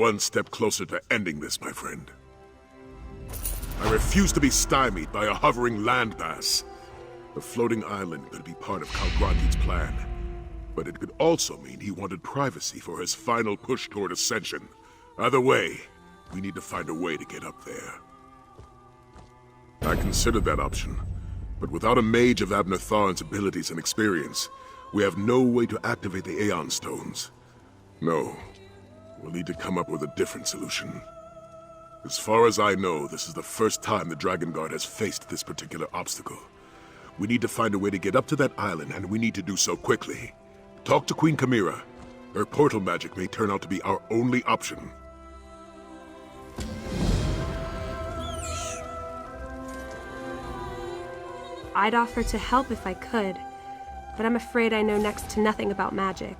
one step closer to ending this, my friend. I refuse to be stymied by a hovering landmass. The floating island could be part of Kaalgrontiid's plan, but it could also mean he wanted privacy for his final push toward ascension. Either way, we need to find a way to get up there. I considered that option, but without a mage of Abner Tharn's abilities and experience, we have no way to activate the Aeon Stones. No, we'll need to come up with a different solution. As far as I know, this is the first time the Dragon Guard has faced this particular obstacle. We need to find a way to get up to that island, and we need to do so quickly. Talk to Queen Chimera. Her portal magic may turn out to be our only option. I'd offer to help if I could, but I'm afraid I know next to nothing about magic.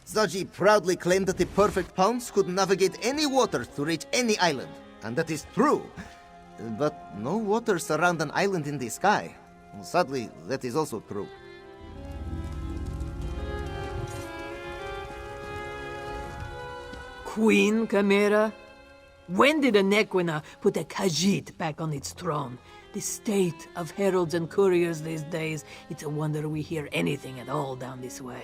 Zaji proudly claimed that the perfect pawns could navigate any water to reach any island, and that is true. But no water surround an island in the sky. Sadly, that is also true. Queen Chimera? When did Anequina put a Khajiit back on its throne? The state of heralds and couriers these days, it's a wonder we hear anything at all down this way.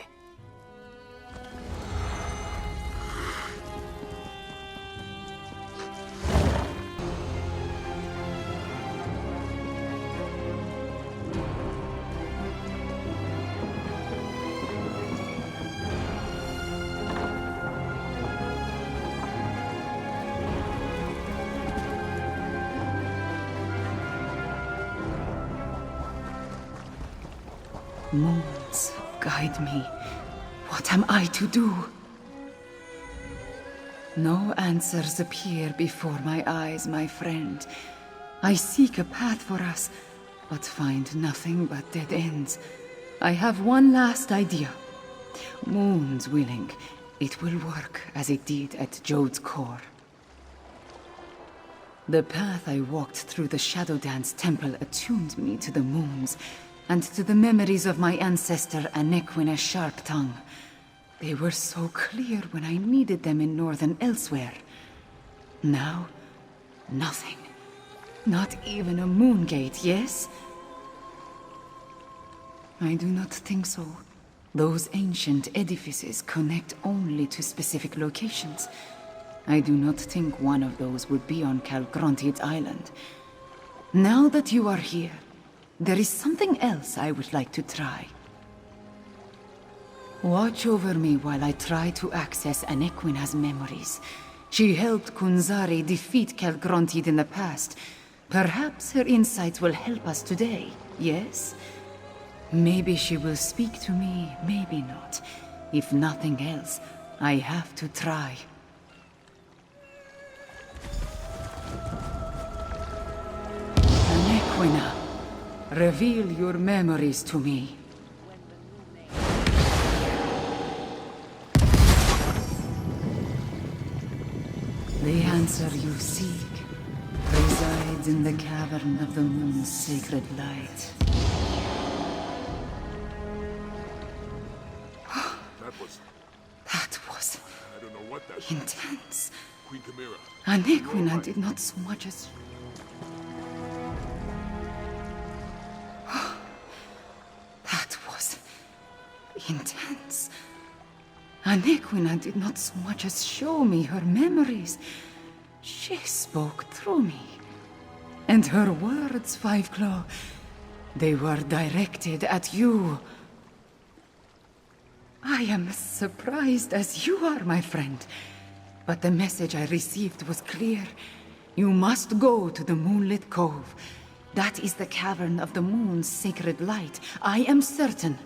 Moons, guide me. What am I to do? No answers appear before my eyes, my friend. I seek a path for us, but find nothing but dead ends. I have one last idea. Moons willing, it will work as it did at Jode's core. The path I walked through the Shadow Dance Temple attuned me to the moons, and to the memories of my ancestor Anequina's sharp tongue. They were so clear when I needed them in northern Elsweyr. Now, nothing. Not even a moon gate, yes? I do not think so. Those ancient edifices connect only to specific locations. I do not think one of those would be on Kaalgrontiid's island. Now that you are here, there is something else I would like to try. Watch over me while I try to access Anequina's memories. She helped Kunzari defeat Kaalgrontiid in the past. Perhaps her insights will help us today, yes? Maybe she will speak to me, maybe not. If nothing else, I have to try. Anequina, reveal your memories to me. The answer you seek resides in the cavern of the moon's sacred light. That was I don't know what that intense. Queen Chimera. Anequina did not so much as... That was intense. Anequina did not so much as show me her memories. She spoke through me. And her words, Fiveclaw, they were directed at you. I am as surprised as you are, my friend. But the message I received was clear. You must go to the Moonlit Cove. That is the cavern of the moon's sacred light. I am certain.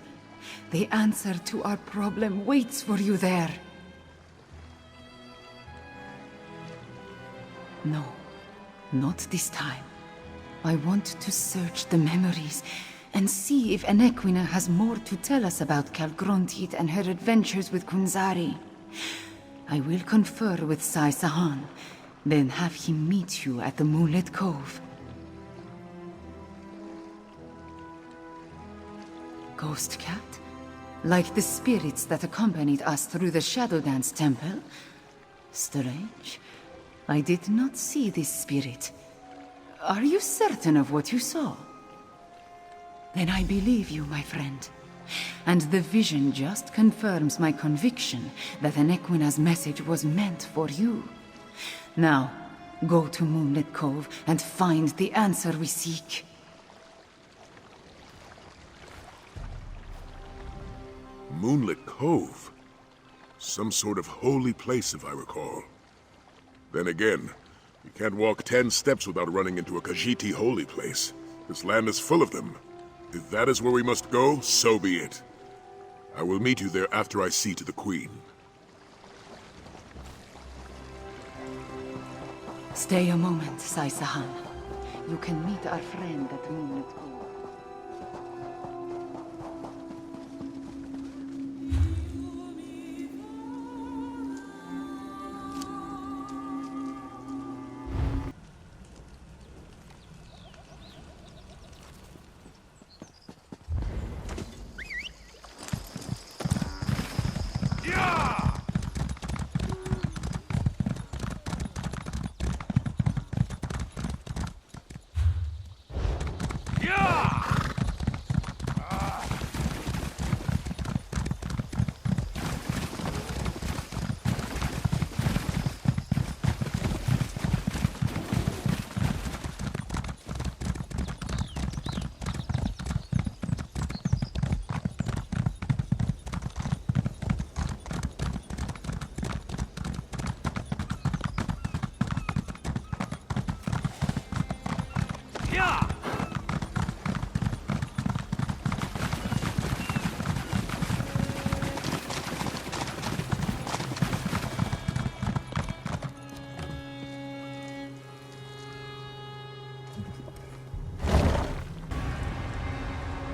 The answer to our problem waits for you there. No, not this time. I want to search the memories and see if Anequina has more to tell us about Kaalgrontiid and her adventures with Kunzari. I will confer with Sai Sahan, then have him meet you at the Moonlit Cove. Ghost Cat? Like the spirits that accompanied us through the Shadow Dance Temple? Strange. I did not see this spirit. Are you certain of what you saw? Then I believe you, my friend. And the vision just confirms my conviction that Anequina's message was meant for you. Now, go to Moonlit Cove and find the answer we seek. Moonlit Cove? Some sort of holy place, if I recall. Then again, you can't walk 10 steps without running into a Khajiit holy place. This land is full of them. If that is where we must go, so be it. I will meet you there after I see to the Queen. Stay a moment, Sai Sahan. You can meet our friend at Moonlit Cove.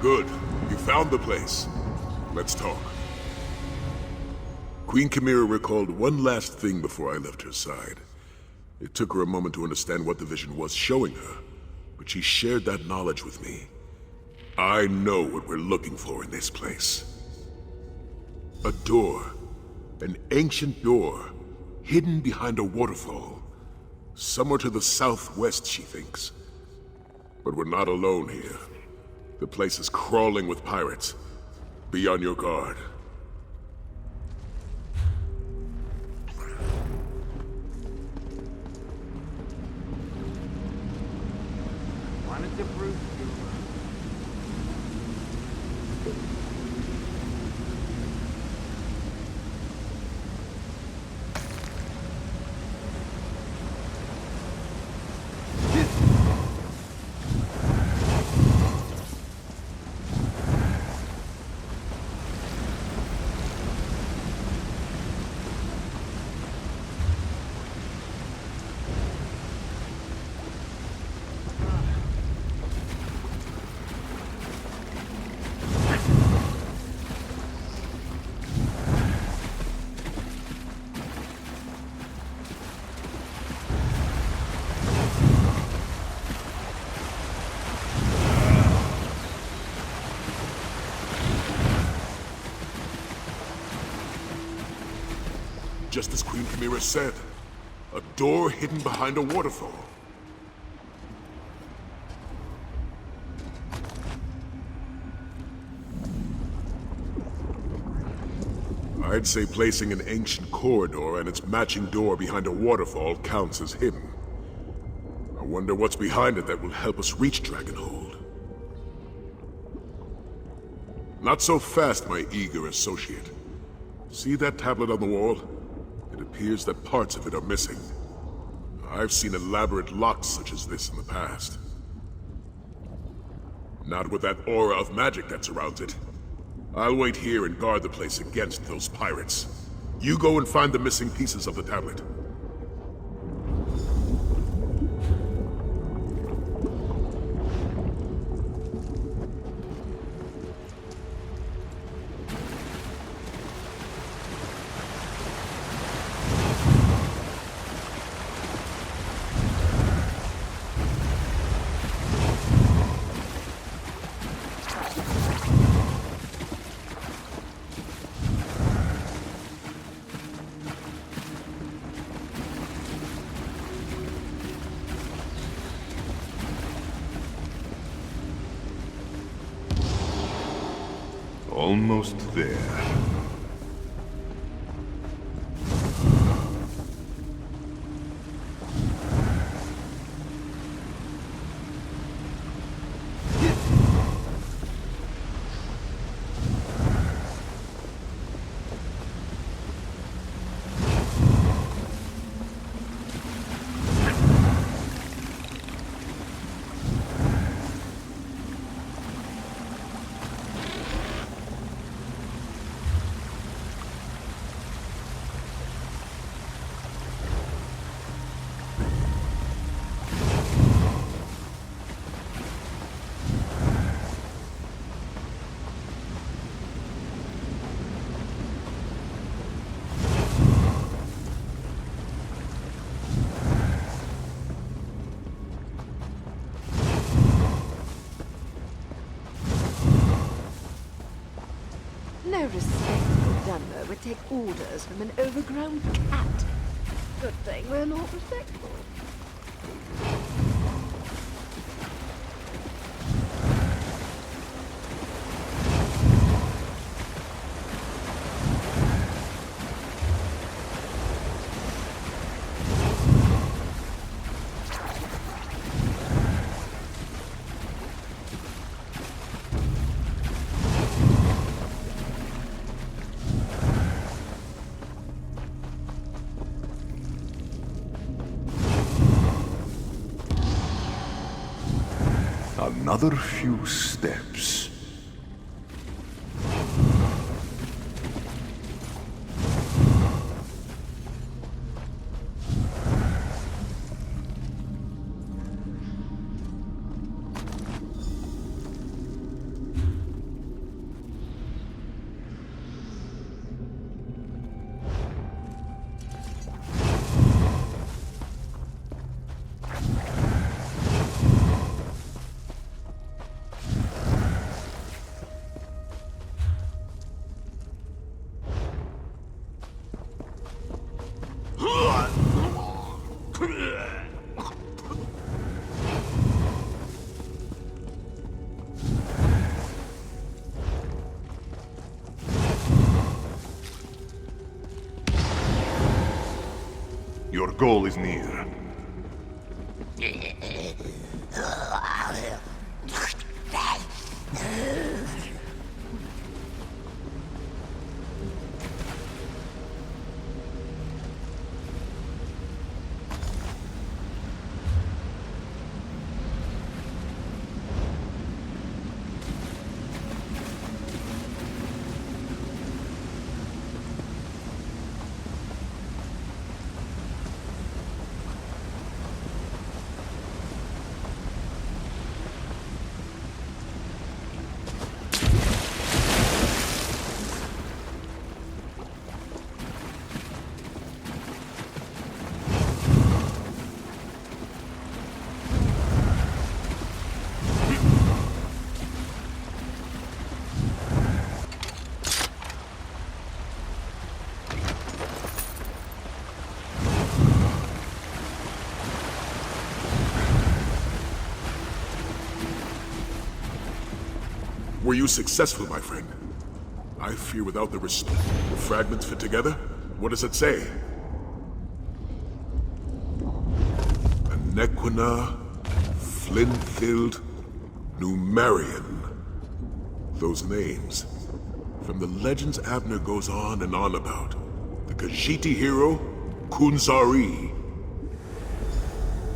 Good. You found the place. Let's talk. Queen Chimera recalled one last thing before I left her side. It took her a moment to understand what the vision was showing her, but she shared that knowledge with me. I know what we're looking for in this place. A door. An ancient door, hidden behind a waterfall. Somewhere to the southwest, she thinks. But we're not alone here. The place is crawling with pirates. Be on your guard. Wanted to prove you. Just as Queen Chimera said, a door hidden behind a waterfall. I'd say placing an ancient corridor and its matching door behind a waterfall counts as hidden. I wonder what's behind it that will help us reach Dragonhold. Not so fast, my eager associate. See that tablet on the wall? It appears that parts of it are missing. I've seen elaborate locks such as this in the past. Not with that aura of magic that surrounds it. I'll wait here and guard the place against those pirates. You go and find the missing pieces of the tablet. Almost there. No respectable Dunmer would take orders from an overgrown cat. Good thing we're not respectable. Another few steps. Your goal is near. Were you successful, my friend? I fear without the fragments fit together? What does it say? Anequina, Flinthild, Numerian. Those names. From the legends Abner goes on and on about. The Khajiit hero, Kunzari.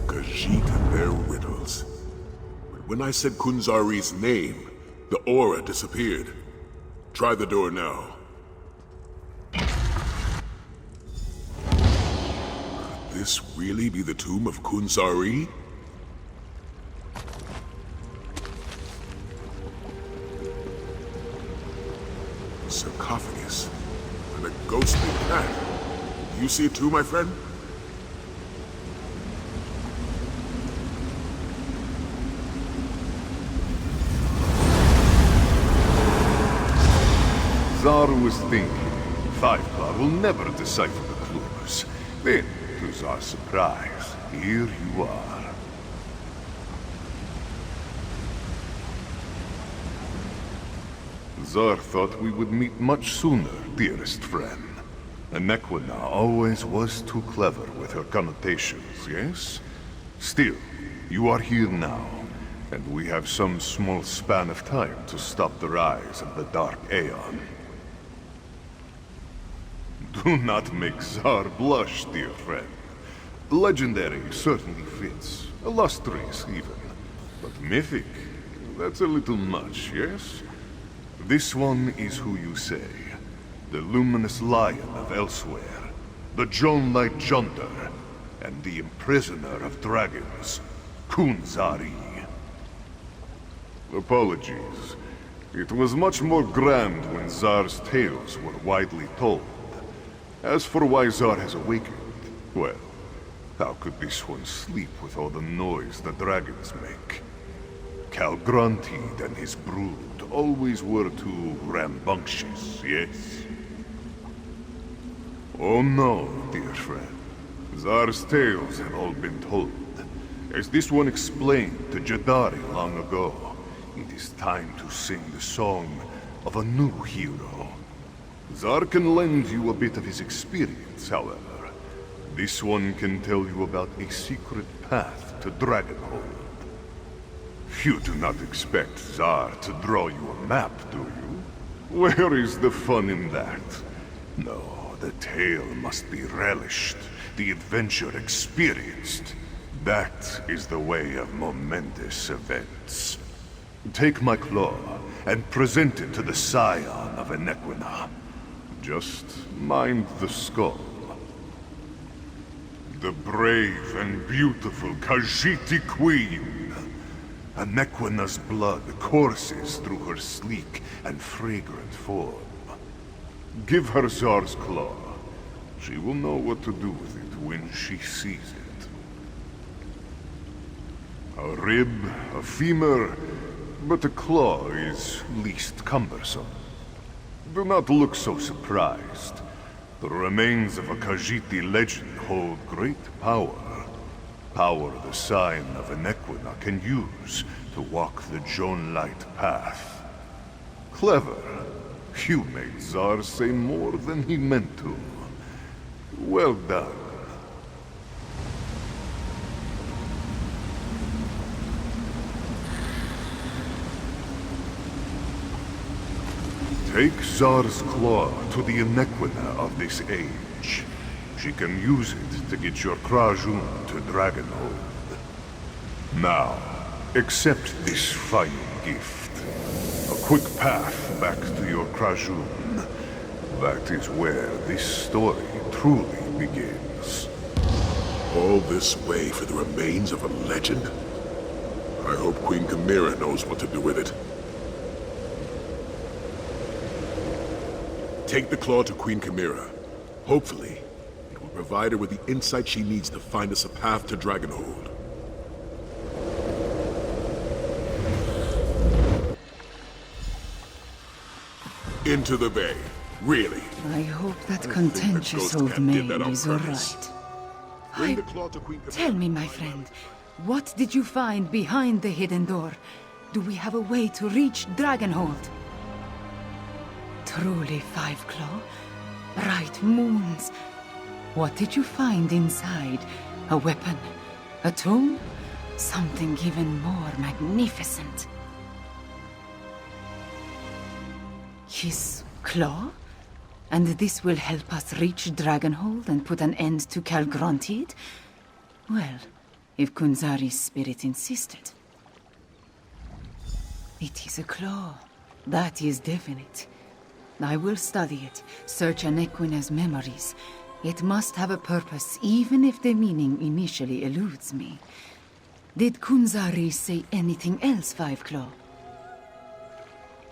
Khajiit and their riddles. But when I said Kunzari's name, the aura disappeared. Try the door now. Could this really be the tomb of Kunzari? A sarcophagus and a ghostly cat. Do you see it too, my friend? Zar was thinking, Thiveklar will never decipher the clues. Then, to Zar's surprise, here you are. Zar thought we would meet much sooner, dearest friend. Anequina always was too clever with her connotations, yes? Still, you are here now, and we have some small span of time to stop the rise of the Dark Aeon. Do not make Zar blush, dear friend. Legendary certainly fits, illustrious even. But mythic, that's a little much, yes? This one is who you say. The luminous lion of Elsweyr, the Jonelight Jonder, and the imprisoner of dragons, Kunzari. Apologies. It was much more grand when Zar's tales were widely told. As for why Zar has awakened, well, how could this one sleep with all the noise the dragons make? Kaalgrontiid and his brood always were too rambunctious, yes? Oh no, dear friend. Zar's tales have all been told. As this one explained to Jadari long ago, it is time to sing the song of a new hero. Zar can lend you a bit of his experience, however. This one can tell you about a secret path to Dragonhold. You do not expect Zar to draw you a map, do you? Where is the fun in that? No, the tale must be relished, the adventure experienced. That is the way of momentous events. Take my claw and present it to the scion of Anequina. Just mind the skull. The brave and beautiful Khajiit Queen. Anequina's blood courses through her sleek and fragrant form. Give her Zar's claw. She will know what to do with it when she sees it. A rib, a femur, but a claw is least cumbersome. Do not look so surprised. The remains of a Khajiit legend hold great power. Power the scion of Anequina can use to walk the Jonelight path. Clever. You made Zar say more than he meant to. Well done. Take Zar's claw to the Anequina of this age. She can use it to get your Krajun to Dragonhold. Now, accept this final gift. A quick path back to your Krajun. That is where this story truly begins. All this way for the remains of a legend? I hope Queen Chimera knows what to do with it. Take the claw to Queen Chimera. Hopefully, it will provide her with the insight she needs to find us a path to Dragonhold. Into the bay. Really. I hope that I think the contentious ghost old cat did maid that on is purpose. alright. Bring the claw to Queen Chimera. Tell me, my friend, what did you find behind the hidden door? Do we have a way to reach Dragonhold? Truly, Five Claw? Bright moons. What did you find inside? A weapon? A tomb? Something even more magnificent. His claw? And this will help us reach Dragonhold and put an end to Kaalgrontiid? Well, if Kunzari's spirit insisted. It is a claw. That is definite. I will study it, search Anequina's memories. It must have a purpose, even if the meaning initially eludes me. Did Kunzari say anything else, Five Claw?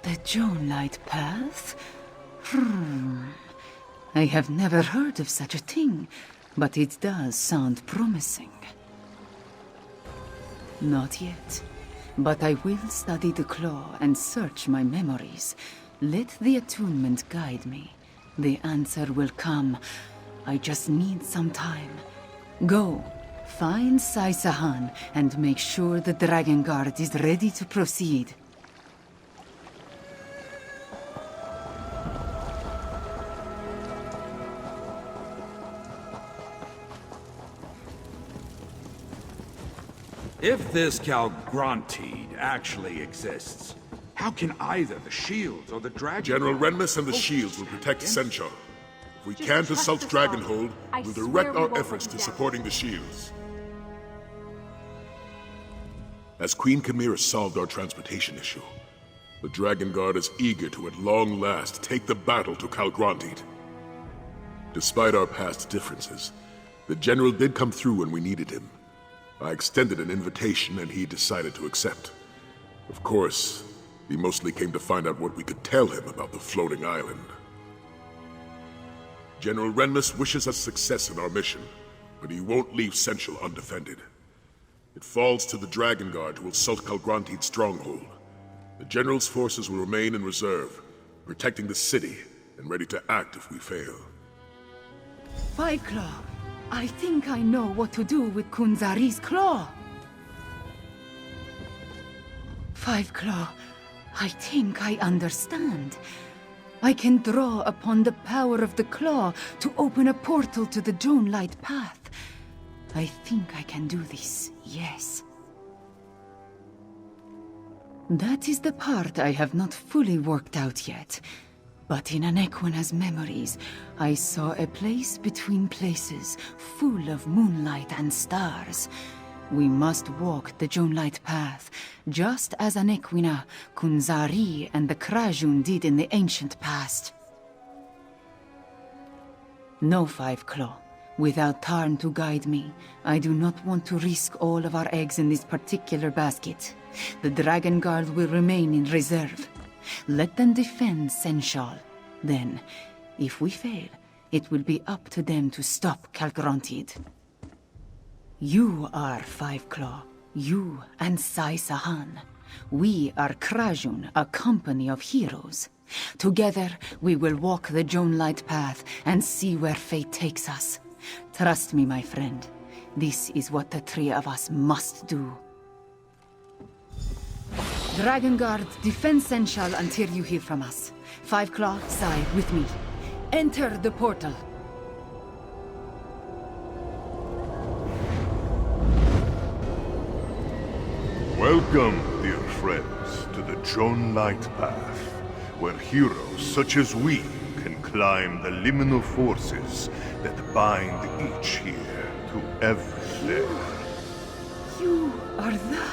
The Jonelight path? I have never heard of such a thing, but it does sound promising. Not yet, but I will study the claw and search my memories. Let the attunement guide me. The answer will come. I just need some time. Go, find Sai Sahan and make sure the Dragon Guard is ready to proceed. If this Kaalgrontiid actually exists, how can either the shields or the dragon... General Renmus and the shields will protect Senchal. If we can't assault Dragonhold, we'll direct our efforts to supporting the shields. As Queen Chimera solved our transportation issue, the Dragon Guard is eager to at long last take the battle to Kaalgrontiid. Despite our past differences, the General did come through when we needed him. I extended an invitation and he decided to accept. Of course, he mostly came to find out what we could tell him about the floating island. General Renmus wishes us success in our mission, but he won't leave Senchal undefended. It falls to the Dragon Guard to assault Kaalgrontiid's stronghold. The General's forces will remain in reserve, protecting the city and ready to act if we fail. Five Claw, I think I know what to do with Kunzari's claw. Five Claw, I think I understand. I can draw upon the power of the claw to open a portal to the Dragonlight path. I think I can do this, yes. That is the part I have not fully worked out yet. But in Anequina's memories, I saw a place between places, full of moonlight and stars. We must walk the Dragonlight path, just as Anequina, Kunzari, and the Krajun did in the ancient past. No, Five Claw. Without Tarn to guide me, I do not want to risk all of our eggs in this particular basket. The Dragon Guard will remain in reserve. Let them defend Senchal. Then, if we fail, it will be up to them to stop Kaalgrontiid. You are Five Claw. You and Sai Sahan. We are Krajun, a company of heroes. Together, we will walk the Dragonlight path and see where fate takes us. Trust me, my friend. This is what the three of us must do. Dragon Guard, defend Senchal until you hear from us. Five Claw, Sai, with me. Enter the portal. Welcome, dear friends, to the Dragonlight path, where heroes such as we can climb the liminal forces that bind each here to every layer. You are the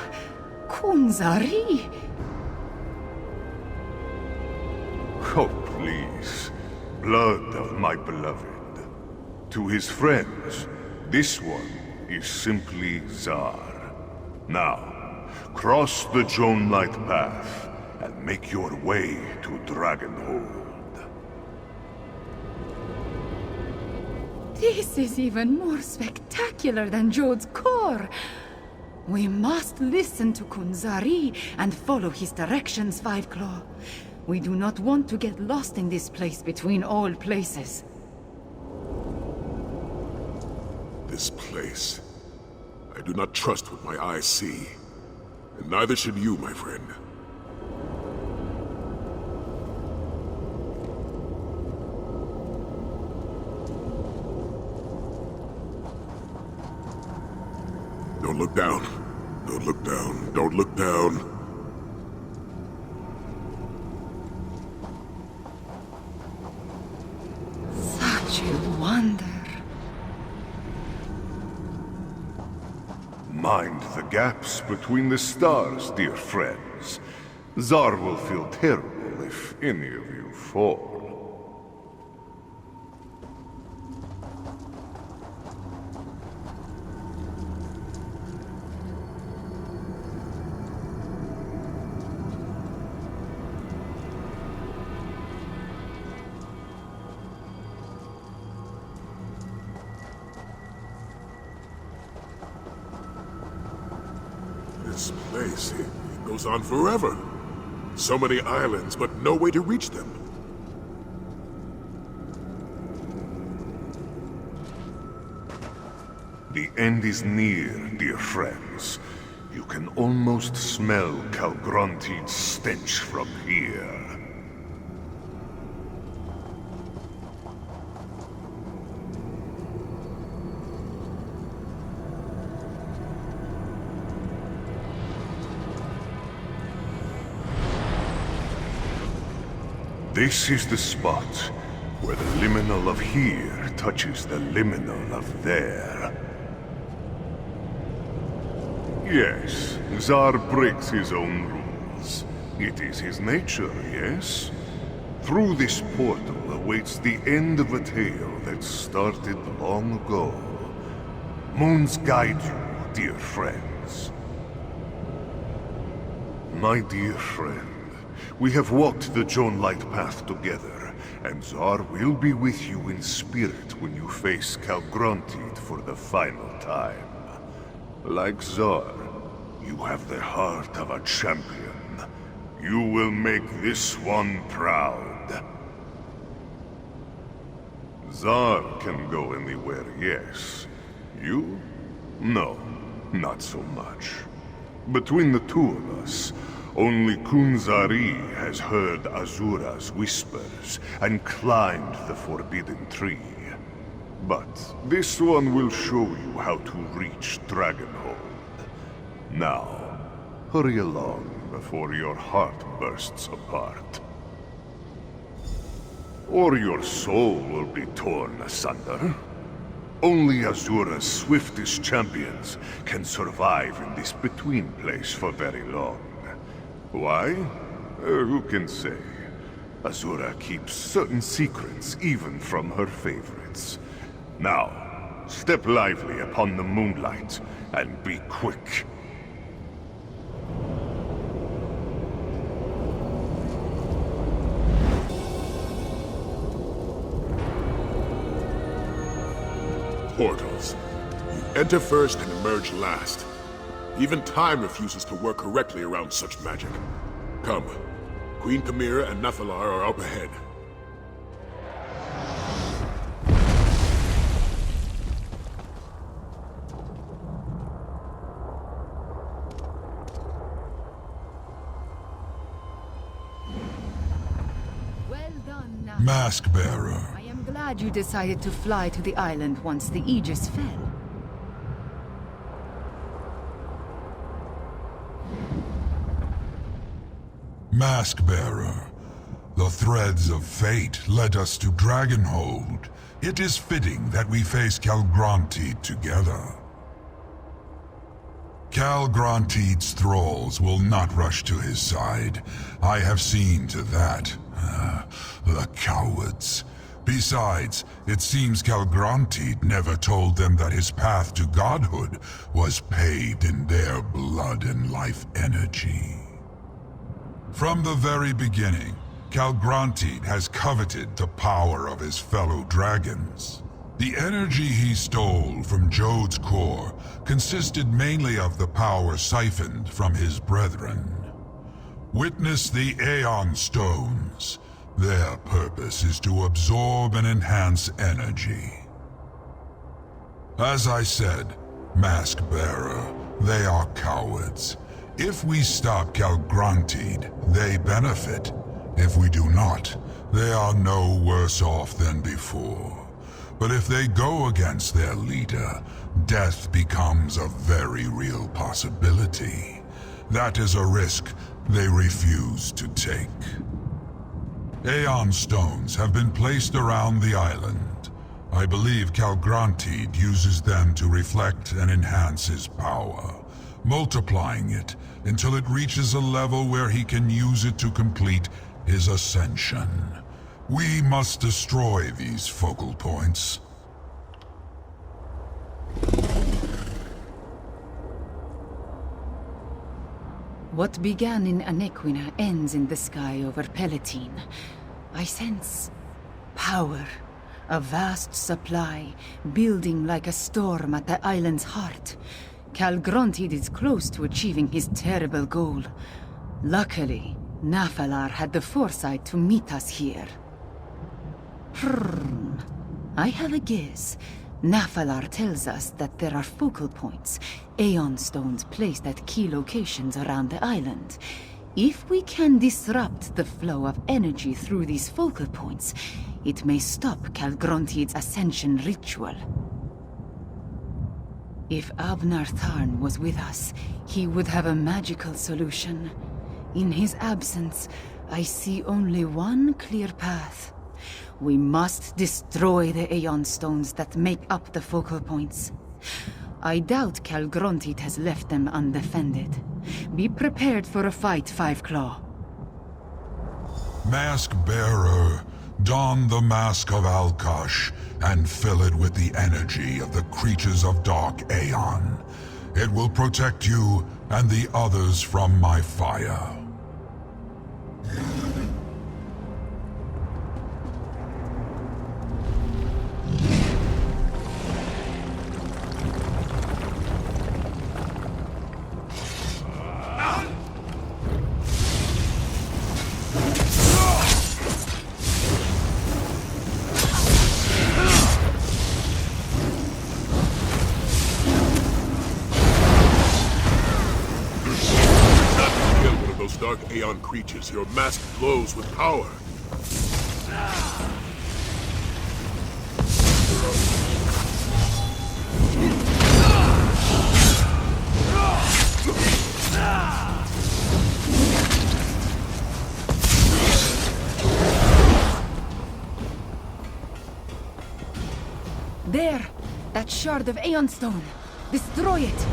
Kunzari. Oh, please. Blood of my beloved. To his friends, this one is simply Zar. Now, cross the Dragonlight path and make your way to Dragonhold. This is even more spectacular than Jode's core. We must listen to Kunzari and follow his directions, Five Claw. We do not want to get lost in this place between all places. This place. I do not trust what my eyes see. And neither should you, my friend. Don't look down. Don't look down. Don't look down. Such a wonder. Mind the gaps between the stars, dear friends. Zar will feel terrible if any of you fall. This place, it goes on forever. So many islands, but no way to reach them. The end is near, dear friends. You can almost smell Kaalgrontiid's stench from here. This is the spot where the liminal of here touches the liminal of there. Yes, Tsar breaks his own rules. It is his nature, yes? Through this portal awaits the end of a tale that started long ago. Moons guide you, dear friends. My dear friend, we have walked the Jonelight path together, and Tsar will be with you in spirit when you face Kaalgrontiid for the final time. Like Tsar, you have the heart of a champion. You will make this one proud. Tsar can go anywhere, yes. You? No, not so much. Between the two of us, only Kunzari has heard Azura's whispers and climbed the forbidden tree. But this one will show you how to reach Dragonhold. Now, hurry along before your heart bursts apart. Or your soul will be torn asunder. Only Azura's swiftest champions can survive in this between place for very long. Why? Who can say? Azura keeps certain secrets even from her favorites. Now, step lively upon the moonlight and be quick. Portals. You enter first and emerge last. Even time refuses to work correctly around such magic. Come. Queen Chimera and Nephilar are up ahead. Well done, now. Mask Bearer. I am glad you decided to fly to the island once the Aegis fell. Mask Bearer. The threads of fate led us to Dragonhold. It is fitting that we face Kaalgrontiid together. Kaalgrontiid's thralls will not rush to his side. I have seen to that. The cowards. Besides, it seems Kaalgrontiid never told them that his path to godhood was paved in their blood and life energy. From the very beginning, Kaalgrontiid has coveted the power of his fellow dragons. The energy he stole from Jode's core consisted mainly of the power siphoned from his brethren. Witness the Aeon Stones. Their purpose is to absorb and enhance energy. As I said, Mask Bearer, they are cowards. If we stop Kaalgrontiid, they benefit. If we do not, they are no worse off than before. But if they go against their leader, death becomes a very real possibility. That is a risk they refuse to take. Aeon Stones have been placed around the island. I believe Kaalgrontiid uses them to reflect and enhance his power, multiplying it until it reaches a level where he can use it to complete his ascension. We must destroy these focal points. What began in Anequina ends in the sky over Palatine. I sense power, a vast supply, building like a storm at the island's heart. Kaalgrontiid is close to achieving his terrible goal. Luckily, Nephilar had the foresight to meet us here. I have a guess. Nephilar tells us that there are focal points, Aeon Stones placed at key locations around the island. If we can disrupt the flow of energy through these focal points, it may stop Kaalgrontiid's ascension ritual. If Abnar Tharn was with us, he would have a magical solution. In his absence, I see only one clear path. We must destroy the Aeon stones that make up the focal points. I doubt Kaalgrontiid has left them undefended. Be prepared for a fight, Five Claw. Mask Bearer, don the Mask of Alkash and fill it with the energy of the creatures of Dark Aeon. It will protect you and the others from my fire. Dark Aeon creatures, your mask glows with power. There! That shard of Aeon Stone! Destroy it!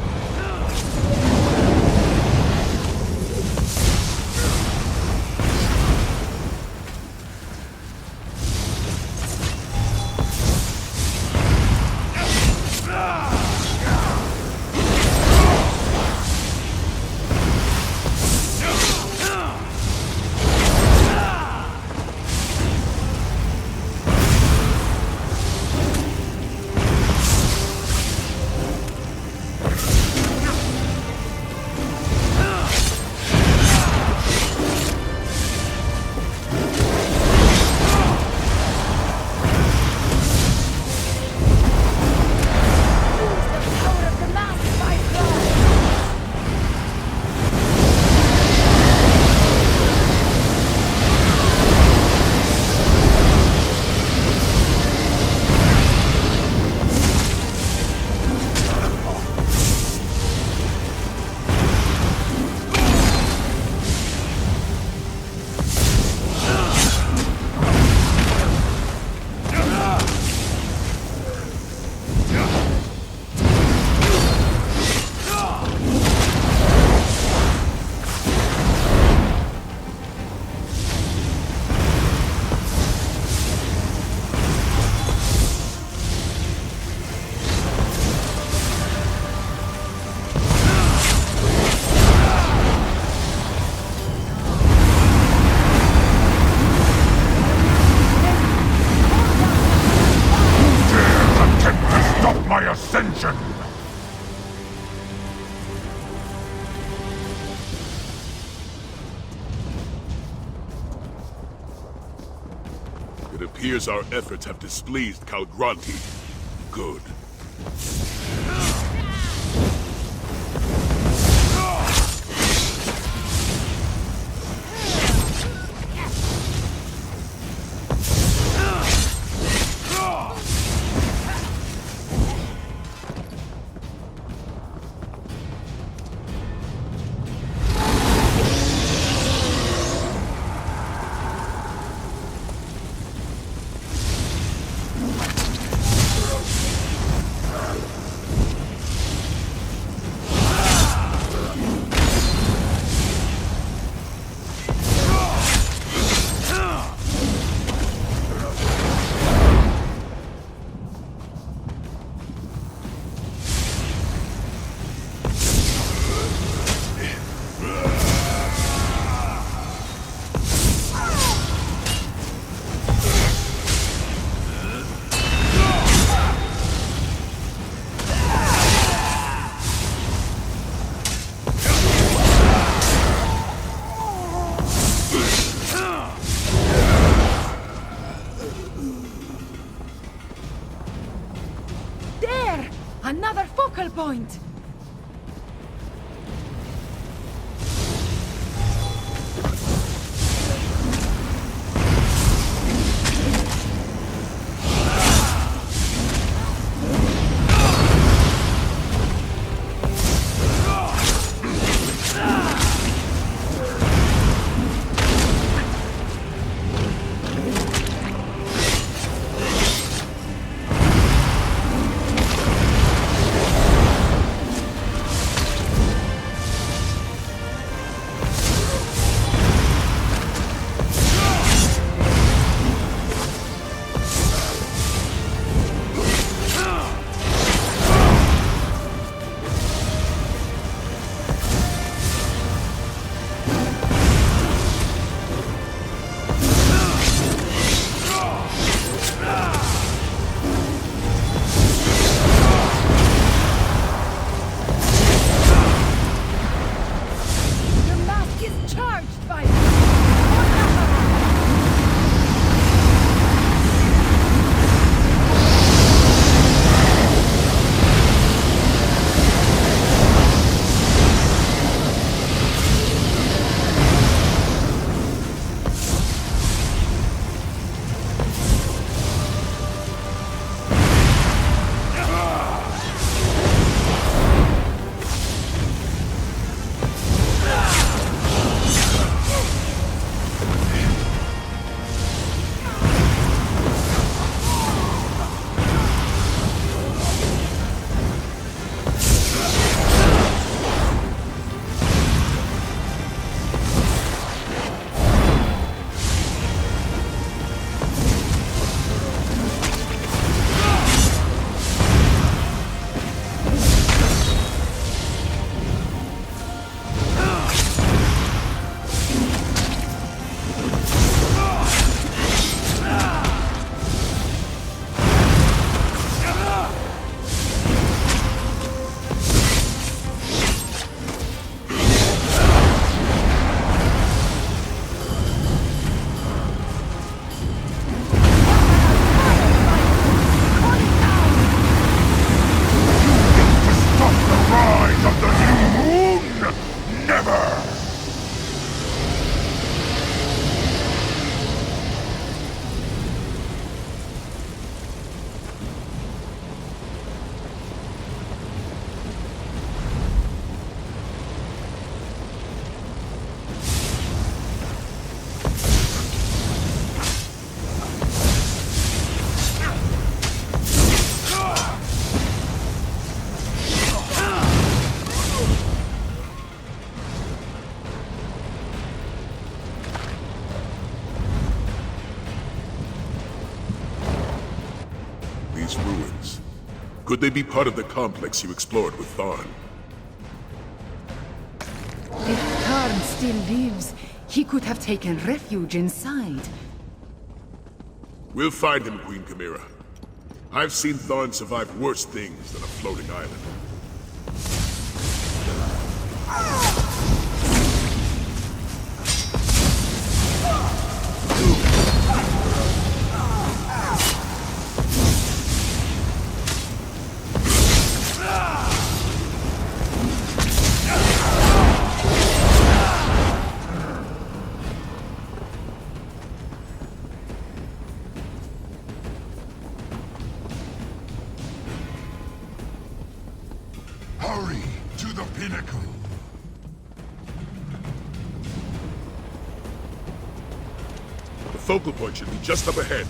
Ascension! It appears our efforts have displeased Kaalgrontiid. Good. Could they be part of the complex you explored with Tharn? If Tarn still lives, he could have taken refuge inside. We'll find him, Queen Chimera. I've seen Tharn survive worse things than a floating island. Hurry to the pinnacle. The focal point should be just up ahead.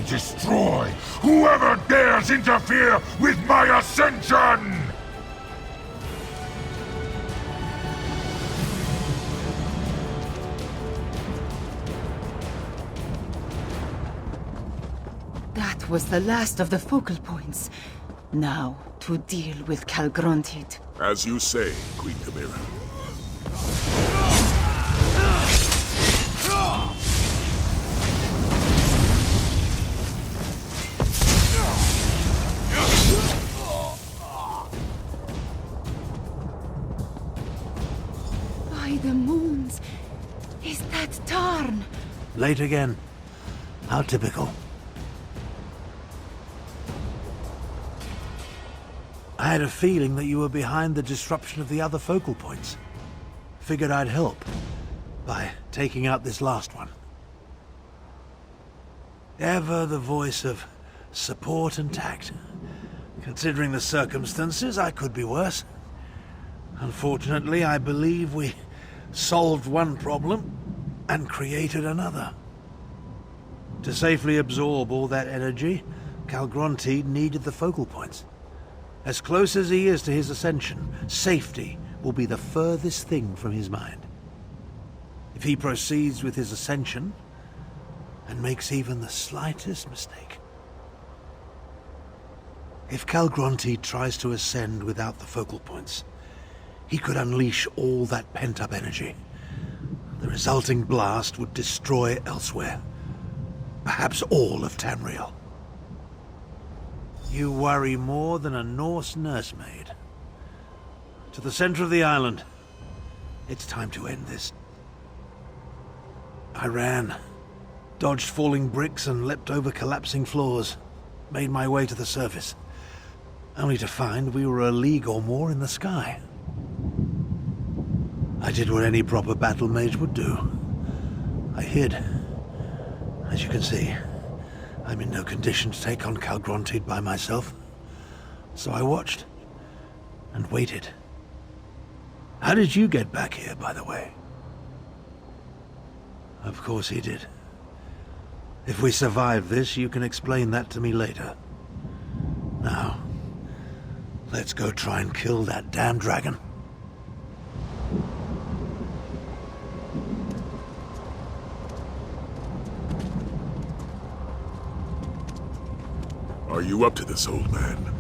Destroy whoever dares interfere with my ascension! That was the last of the focal points. Now, to deal with Kaalgrontiid. As you say, Queen Chimera. By the moons! Is that Tarn? Late again. How typical. I had a feeling that you were behind the disruption of the other focal points. Figured I'd help by taking out this last one. Ever the voice of support and tact. Considering the circumstances, I could be worse. Unfortunately, I believe we solved one problem and created another. To safely absorb all that energy, Kaalgrontiid needed the focal points. As close as he is to his ascension, safety will be the furthest thing from his mind. If he proceeds with his ascension, and makes even the slightest mistake, If Kaalgrontiid tries to ascend without the focal points, he could unleash all that pent-up energy. The resulting blast would destroy Elsweyr. Perhaps all of Tamriel. You worry more than a Norse nursemaid. To the center of the island. It's time to end this. I ran, dodged falling bricks and leapt over collapsing floors, made my way to the surface, only to find we were a league or more in the sky. I did what any proper battle mage would do. I hid. As you can see, I'm in no condition to take on Kaalgrontiid by myself. So I watched and waited. How did you get back here, by the way? Of course he did. If we survive this, you can explain that to me later. Now, let's go try and kill that damn dragon. Are you up to this, old man?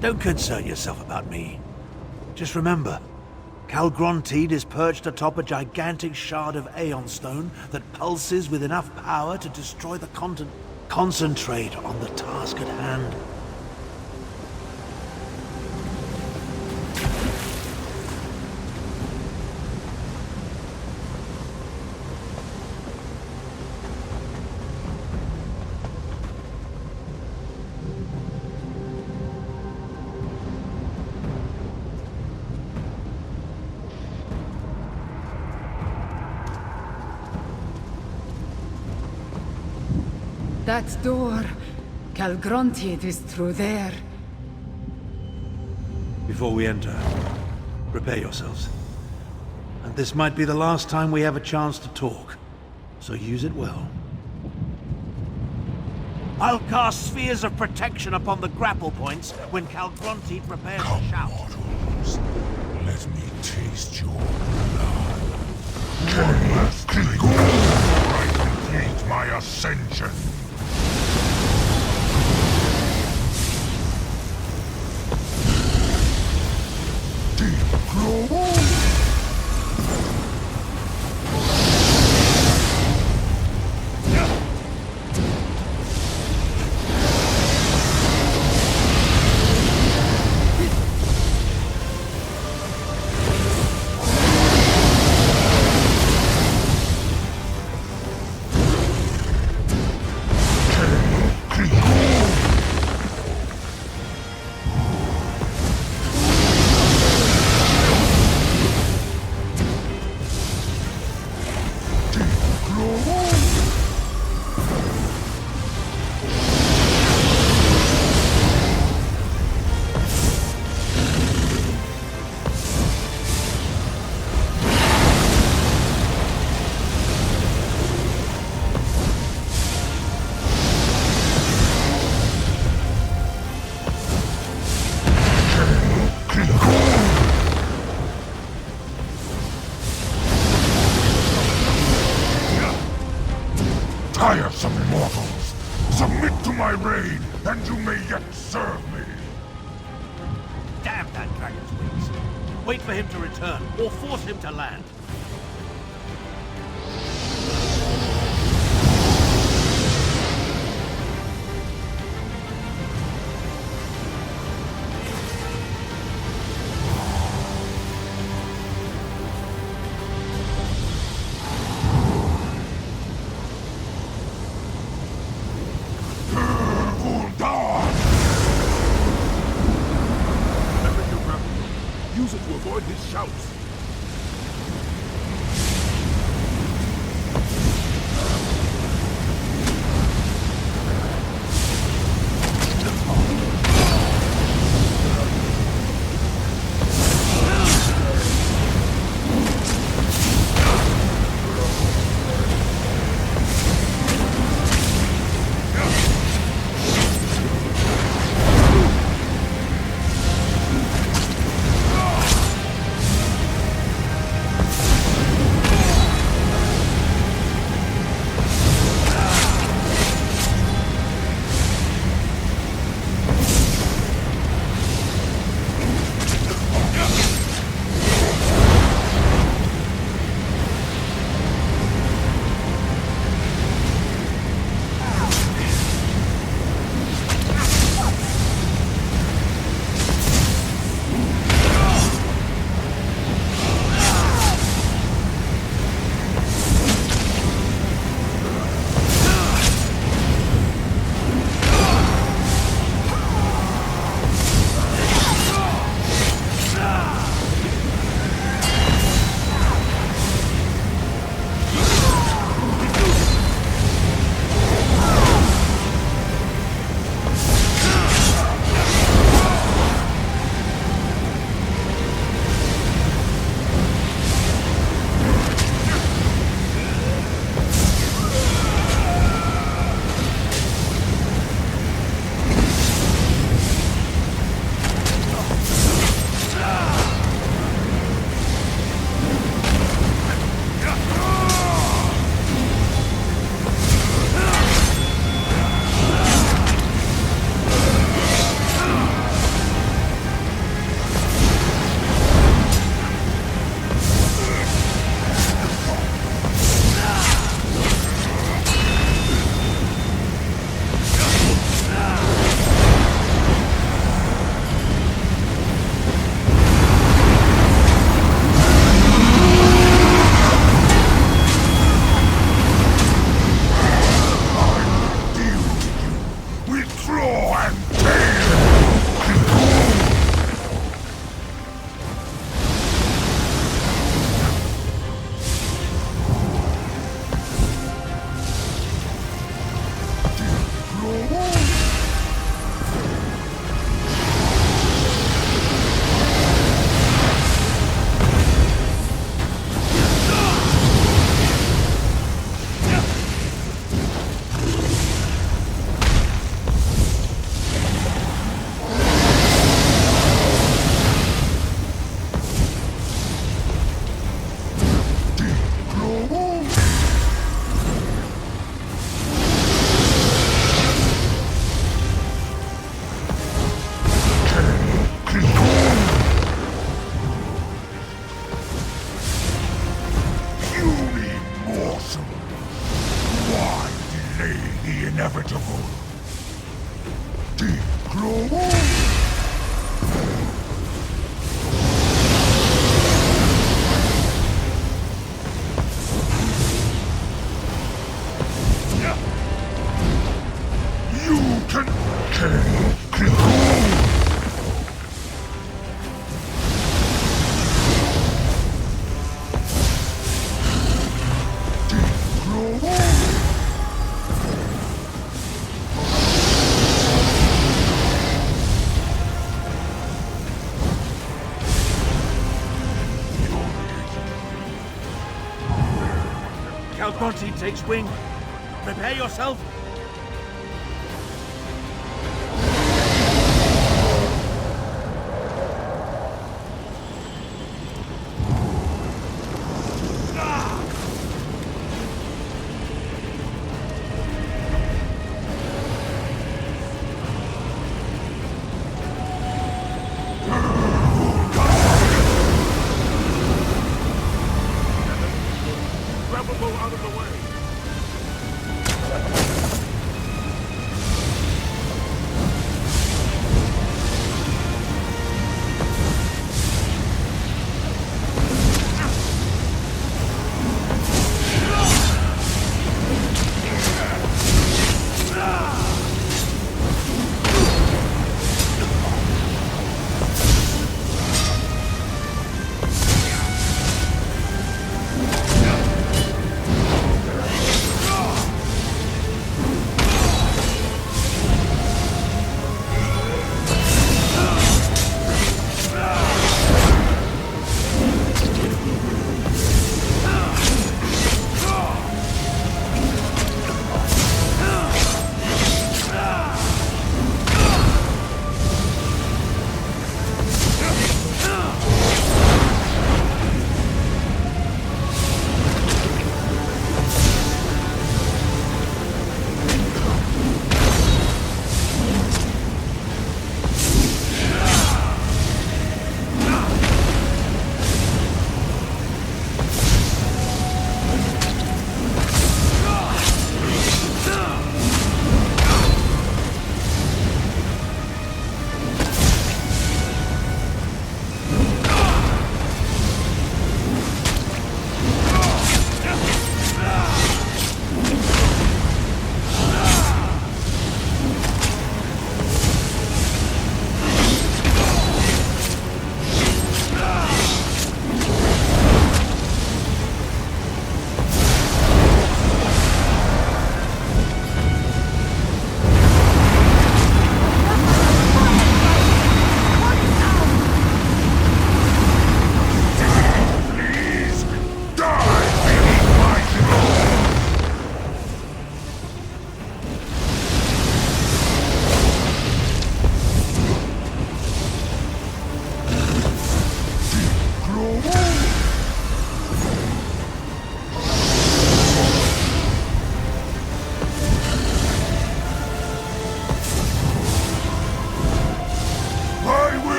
Don't concern yourself about me. Just remember, Kaalgrontiid is perched atop a gigantic shard of Aeon stone that pulses with enough power to destroy the continent. Concentrate on the task at hand. That door. Kaalgrontiid is through there. Before we enter, prepare yourselves. And this might be the last time we have a chance to talk, so use it well. I'll cast spheres of protection upon the grapple points when Kaalgrontiid prepares to shout. Mortals, let me taste your blood. One last thing before I complete my ascension. Tiresome mortals! Submit to my reign, and you may yet serve me! Damn that dragon's wings! Wait for him to return, or force him to land. Use it to avoid his shouts. Kaalgrontiid takes wing, prepare yourself. Out of the way!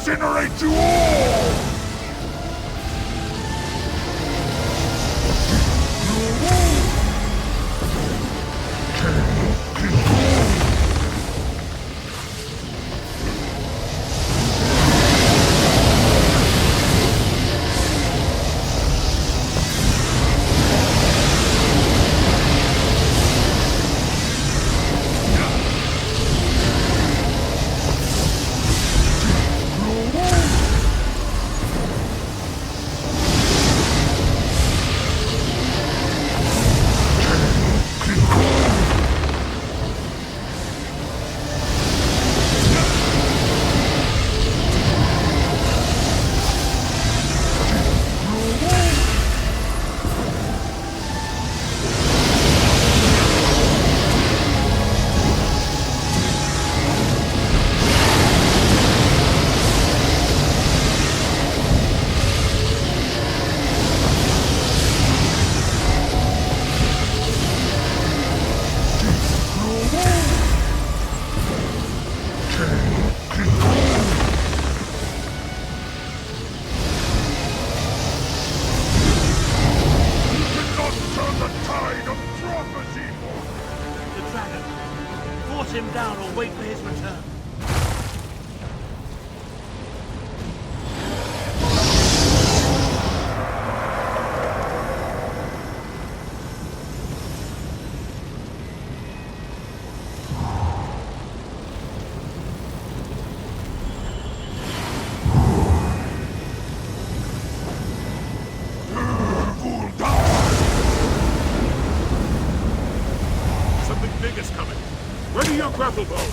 incinerate you all! Him down or wait for his return. Something big is coming. Ready your grapple bow!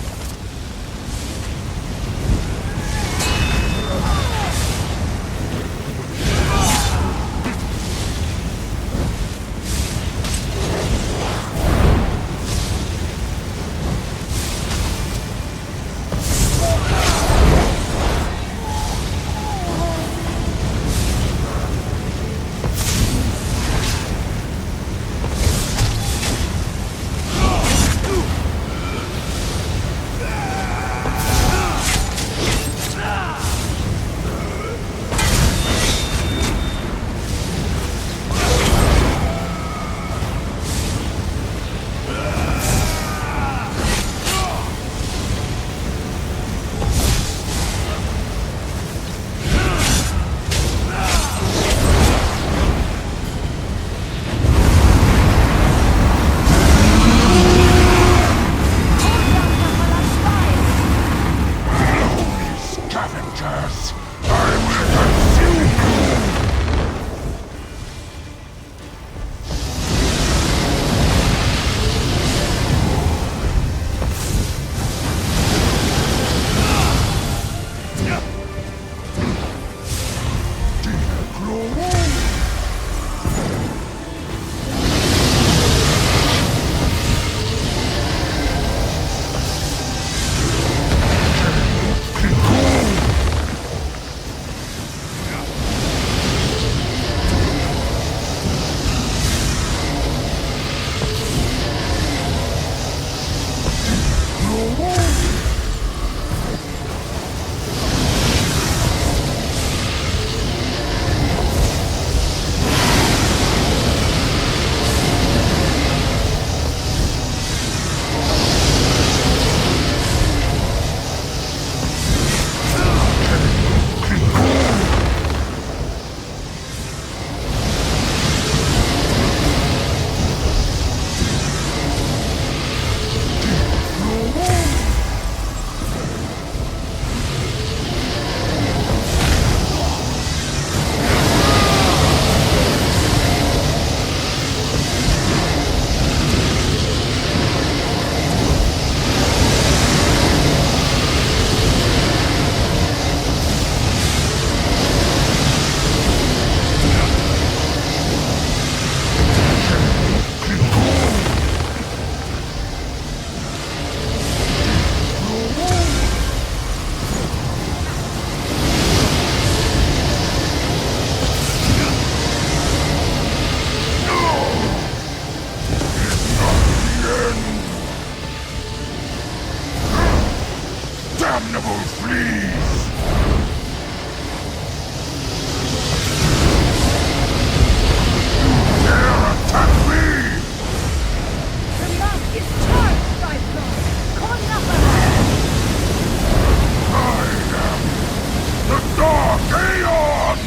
Damnable fleas! Dare attack me! The mask is charged, right Lord! Calling up ahead! I am the Dark Aeon!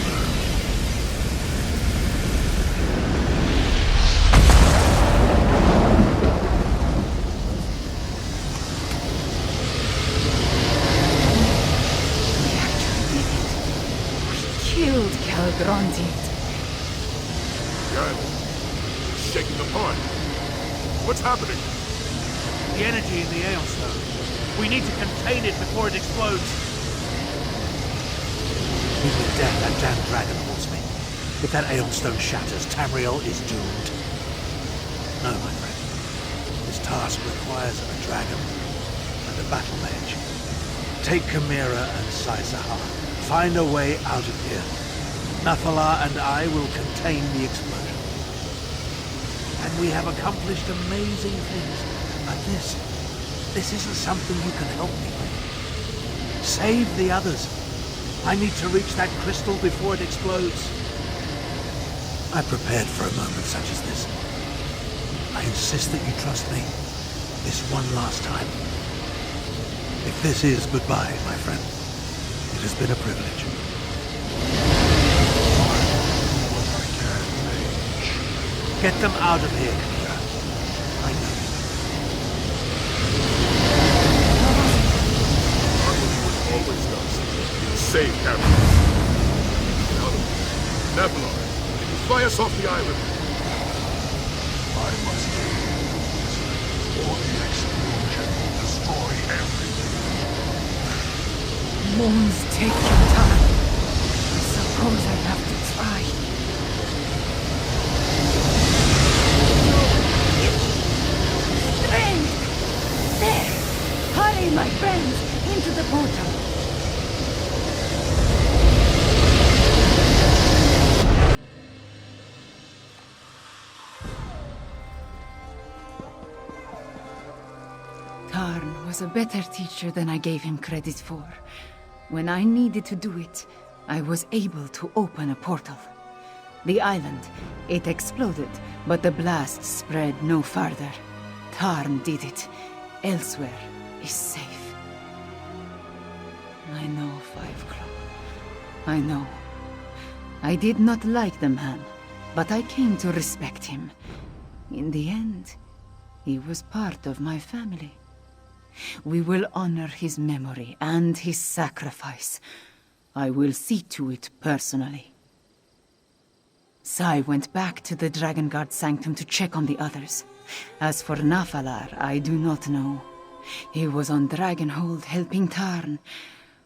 Killed Kaalgrontiid. The island is shaking apart. What's happening? The energy in the Aeon Stone. We need to contain it before it explodes. Even death, that damn dragon haunts me. If that Aeon Stone shatters, Tamriel is doomed. No, my friend. This task requires a dragon and a battle mage. Take Chimera and Sai-Sahar. Find a way out of here. Nathalar and I will contain the explosion. And we have accomplished amazing things. But this isn't something you can help me with. Save the others. I need to reach that crystal before it explodes. I prepared for a moment such as this. I insist that you trust me. This one last time. If this is goodbye, my friend, it has been a privilege. Get them out of here, Kira. I know. Always does. Save Captain. Nathalar, can you fly us off the island? I must or the explosion will destroy everything. Moons, take your time. I suppose I have to try. Strength! There! Hurry, my friends, into the portal. Tarn was a better teacher than I gave him credit for. When I needed to do it, I was able to open a portal. The island, it exploded, but the blast spread no farther. Tarn did it. Elsweyr is safe. I know, Fiveclaw. I know. I did not like the man, but I came to respect him. In the end, he was part of my family. We will honor his memory and his sacrifice. I will see to it personally. Sai went back to the Dragonguard Sanctum to check on the others. As for Nathalar, I do not know. He was on Dragonhold helping Tarn.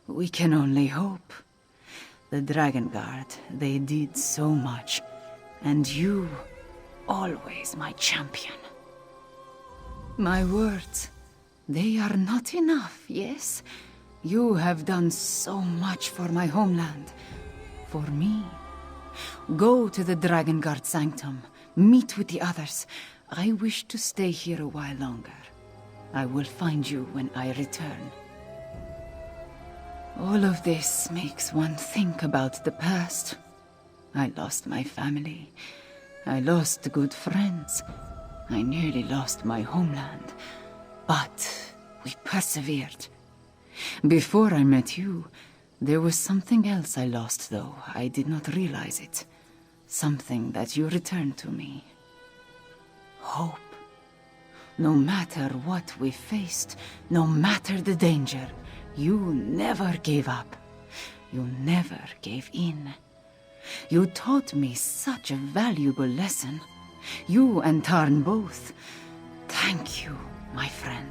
We can only hope. The Dragon Guard, they did so much. And you, always my champion. My words, they are not enough, yes? You have done so much for my homeland. For me. Go to the Dragon Guard Sanctum. Meet with the others. I wish to stay here a while longer. I will find you when I return. All of this makes one think about the past. I lost my family. I lost good friends. I nearly lost my homeland. But we persevered. Before I met you, there was something else I lost, though. I did not realize it. Something that you returned to me. Hope. No matter what we faced, no matter the danger, you never gave up. You never gave in. You taught me such a valuable lesson. You and Tarn both. Thank you, my friend.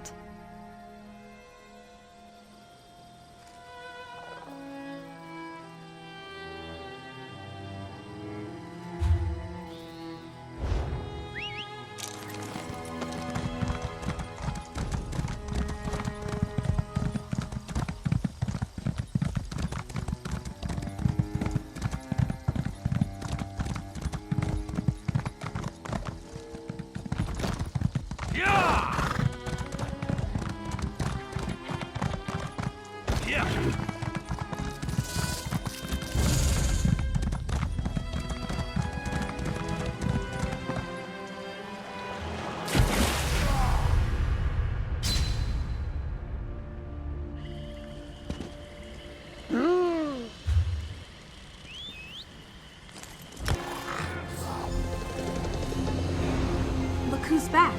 Look who's back.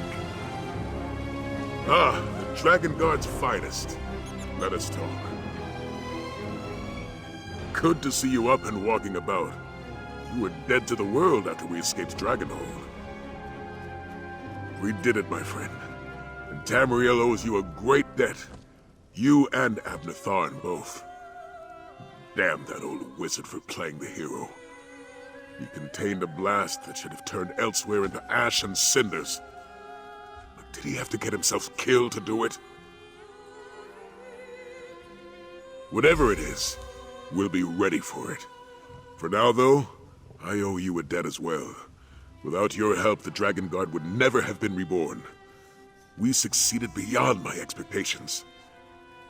Ah, the Dragon Guard's finest. Let us talk. Good to see you up and walking about. You were dead to the world after we escaped Dragonhold. We did it, my friend. And Tamriel owes you a great debt. You and Abner Tharn both. Damn that old wizard for playing the hero. He contained a blast that should have turned Elsweyr into ash and cinders. But did he have to get himself killed to do it? Whatever it is, we'll be ready for it. For now, though, I owe you a debt as well. Without your help, the Dragon Guard would never have been reborn. We succeeded beyond my expectations.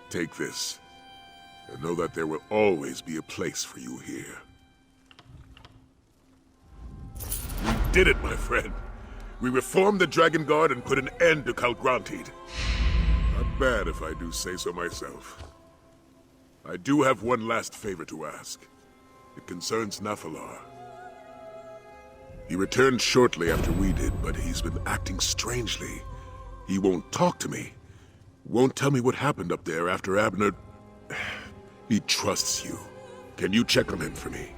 Take this, and know that there will always be a place for you here. We did it, my friend. We reformed the Dragon Guard and put an end to Kaalgrontiid. Not bad, if I do say so myself. I do have one last favor to ask. It concerns Nathalar. He returned shortly after we did, but he's been acting strangely. He won't talk to me. Won't tell me what happened up there after Abner... He trusts you. Can you check on him for me?